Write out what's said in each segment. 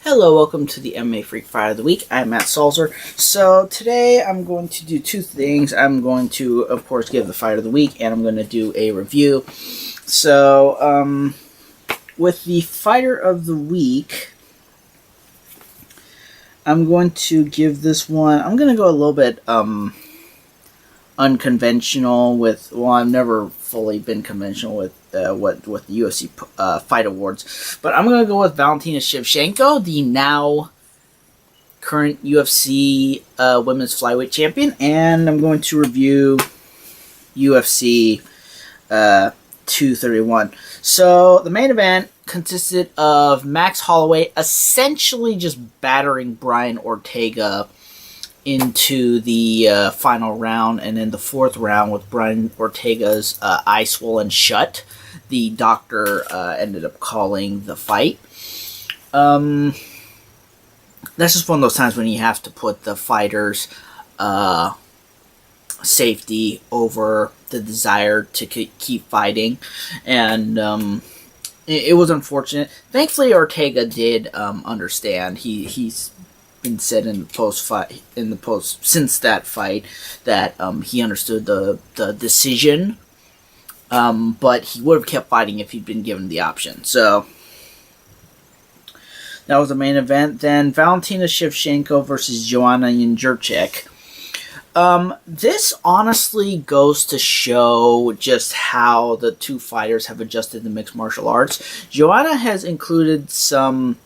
Hello, welcome to the MMA Freak Fight of the Week. I'm Matt Salzer. So today I'm going to do two things. I'm going to, of course, give the Fight of the Week, and I'm going to do a review. So, with the Fighter of the Week, I'm going to give this one, I'm going to go a little bit unconventional with, well, I've never fully been conventional with what the UFC Fight Awards, but I'm going to go with Valentina Shevchenko, the now current UFC Women's Flyweight Champion, and I'm going to review UFC 231. So, the main event consisted of Max Holloway essentially just battering Brian Ortega into the final round, and in the fourth round with Brian Ortega's eye swollen shut, the doctor ended up calling the fight. That's just one of those times when you have to put the fighter's safety over the desire to keep fighting, and it was unfortunate. Thankfully, Ortega did understand. He's been said in the post since that fight that he understood the decision, but he would have kept fighting if he'd been given the option. So that was the main event. Then Valentina Shevchenko versus Joanna Jędrzejczyk. This honestly goes to show just how the two fighters have adjusted to mixed martial arts. Joanna has included some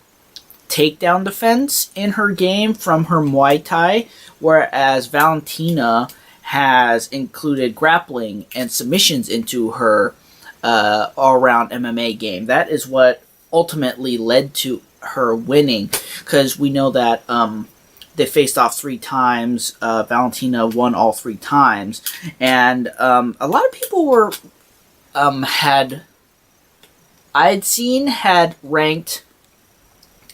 takedown defense in her game from her Muay Thai, whereas Valentina has included grappling and submissions into her all-around MMA game. That is what ultimately led to her winning, because we know that they faced off 3 times. Valentina won all 3 times, and a lot of people were had ranked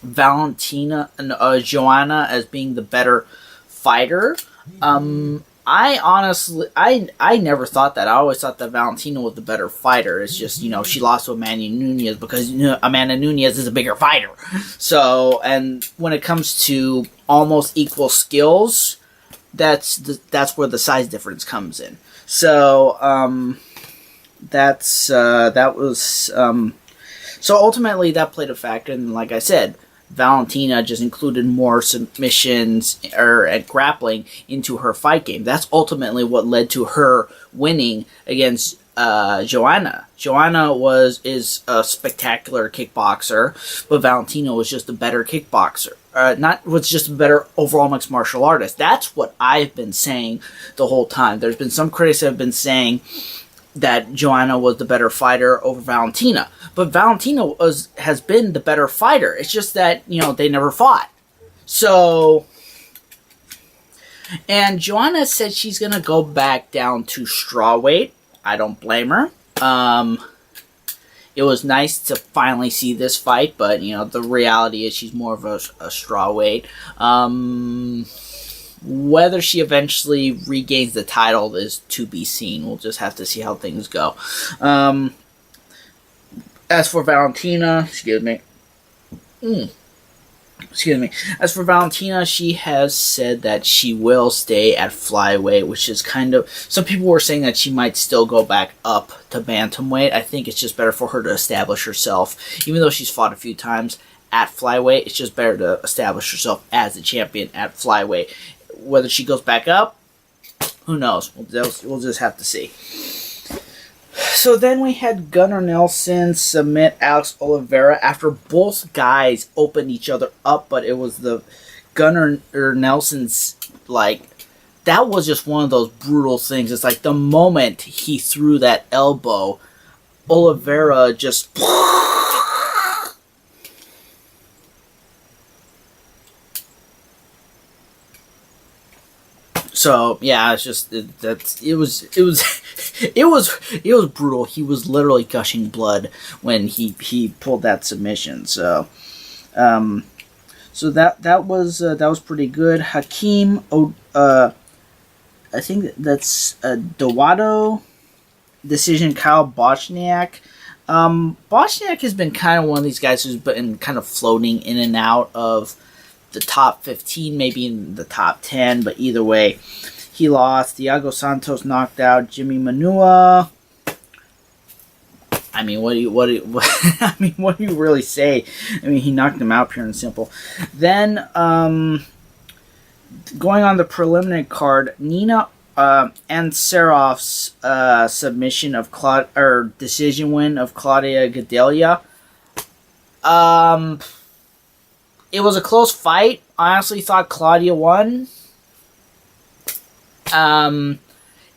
Valentina and Joanna as being the better fighter. I never thought that. I always thought that Valentina was the better fighter. It's just, she lost to Amanda Nunes because Amanda Nunes is a bigger fighter. So, and when it comes to almost equal skills, that's where the size difference comes in. So, so ultimately that played a factor, and like I said, Valentina just included more submissions and grappling into her fight game. That's ultimately what led to her winning against Joanna. Joanna is a spectacular kickboxer, but Valentina was just a better kickboxer. Was just a better overall mixed martial artist. That's what I've been saying the whole time. There's been some critics that have been saying that Joanna was the better fighter over Valentina. But Valentina has been the better fighter. It's just that, they never fought. So, and Joanna said she's going to go back down to strawweight. I don't blame her. It was nice to finally see this fight, but, the reality is she's more of a strawweight. Whether she eventually regains the title is to be seen. We'll just have to see how things go. As for Valentina, As for Valentina, she has said that she will stay at flyweight, which is kind of, some people were saying that she might still go back up to bantamweight. I think it's just better for her to establish herself, even though she's fought a few times at flyweight. It's just better to establish herself as a champion at flyweight. Whether she goes back up, who knows? We'll just have to see. So then we had Gunnar Nelson submit Alex Oliveira after both guys opened each other up, but it was the Gunnar Nelson's, that was just one of those brutal things. It's like the moment he threw that elbow, Oliveira just... So yeah, it's just it was brutal. He was literally gushing blood when he pulled that submission. So, that was pretty good. Hakeem, I think that's Dawado decision. Kyle Bochniak Bosniak has been kind of one of these guys who's been kind of floating in and out of the top 15, maybe in the top 10, but either way, he lost. Thiago Santos knocked out Jimmy Manua. I mean, what do you really say? I mean, he knocked him out pure and simple. Then, going on the preliminary card, Nina Ansaroff's submission of decision win of Claudia Gadelha. It was a close fight. I honestly thought Claudia won.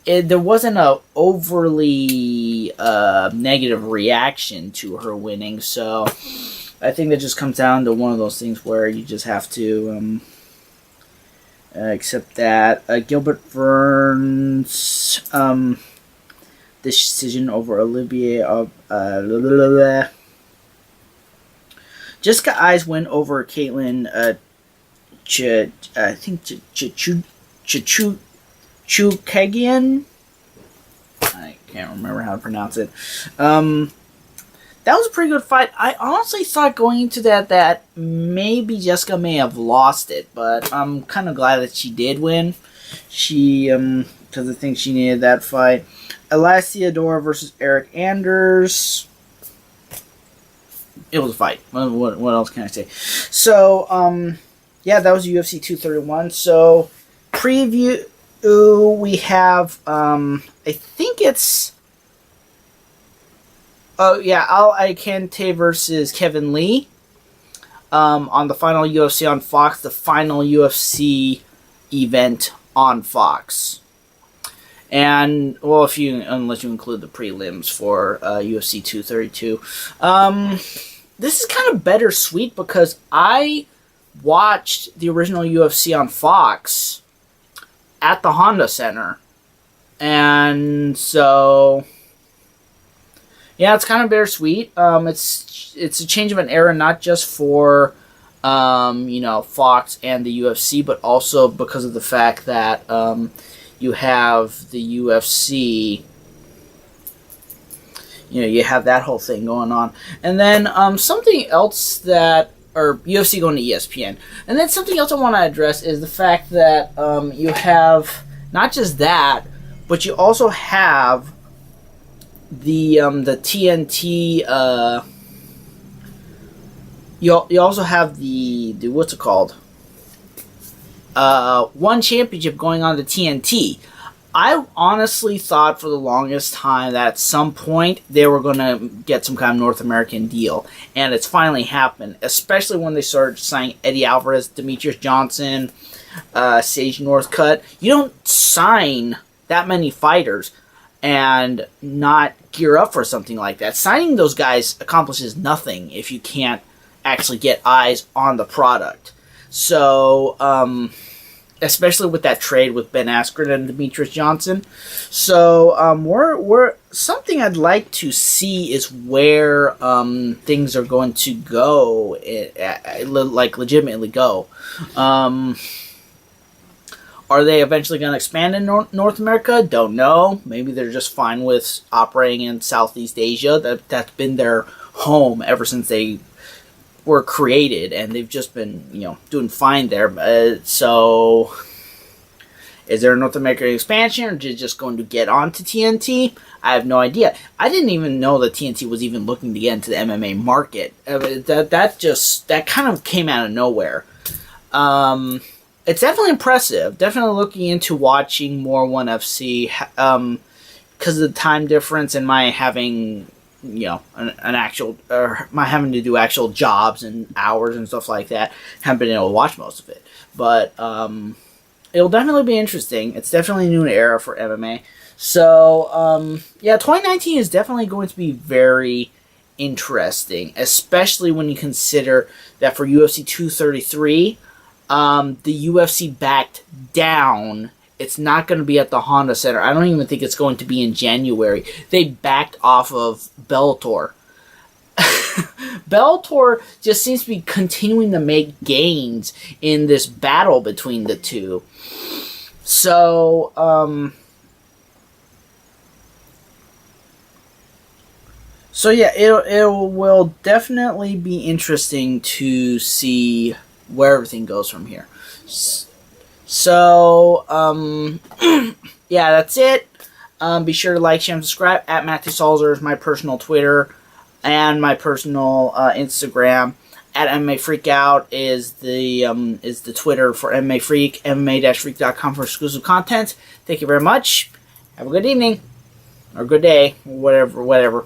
There wasn't a overly negative reaction to her winning, so I think that just comes down to one of those things where you just have to accept that. Gilbert Burns' decision over Olivier of Jessica I's win over Caitlin Chukagian. I can't remember how to pronounce it. That was a pretty good fight. I honestly thought going into that maybe Jessica may have lost it, but I'm kind of glad that she did win. She, because I think she needed that fight. Elias Theodora versus Eric Anders. It was a fight. What else can I say? So, yeah, that was UFC 231. So, preview, we have, I think it's, Al Aikante versus Kevin Lee on the final UFC on Fox, the final UFC event on Fox. And, well, unless you include the prelims for UFC 232. This is kind of bittersweet because I watched the original UFC on Fox at the Honda Center. And so, yeah, it's kind of bittersweet. It's a change of an era, not just for Fox and the UFC, but also because of the fact that you have the UFC. You have that whole thing going on, and then something else or UFC going to ESPN, and then something else I want to address is the fact that you have not just that, but you also have the TNT. You also have the what's it called? One championship going on the TNT. I honestly thought for the longest time that at some point they were going to get some kind of North American deal. And it's finally happened, especially when they started signing Eddie Alvarez, Demetrius Johnson, Sage Northcutt. You don't sign that many fighters and not gear up for something like that. Signing those guys accomplishes nothing if you can't actually get eyes on the product. So, especially with that trade with Ben Askren and Demetrius Johnson. So, we're something I'd like to see is where things are going to go, like legitimately go. Are they eventually going to expand in North America? Don't know. Maybe they're just fine with operating in Southeast Asia. That's been their home ever since they were created, and they've just been, doing fine there. So, is there a North American expansion, or just going to get onto TNT? I have no idea. I didn't even know that TNT was even looking to get into the MMA market. That kind of came out of nowhere. It's definitely impressive. Definitely looking into watching more ONE FC because of the time difference and my having an actual, my having to do actual jobs and hours and stuff like that. Haven't been able to watch most of it, but it'll definitely be interesting. It's definitely a new era for MMA. So 2019 is definitely going to be very interesting, especially when you consider that for UFC 233, the UFC backed down. It's not going to be at the Honda Center. I don't even think it's going to be in January. They backed off of Bellator. Bellator just seems to be continuing to make gains in this battle between the two. So, So yeah, it will definitely be interesting to see where everything goes from here. So yeah, that's it. Be sure to like, share, and subscribe. At Matthew Salzer is my personal Twitter and my personal Instagram. At MMA Freakout is the Twitter for MMA Freak. MMA-freak.com for exclusive content. Thank you very much. Have a good evening or good day, whatever.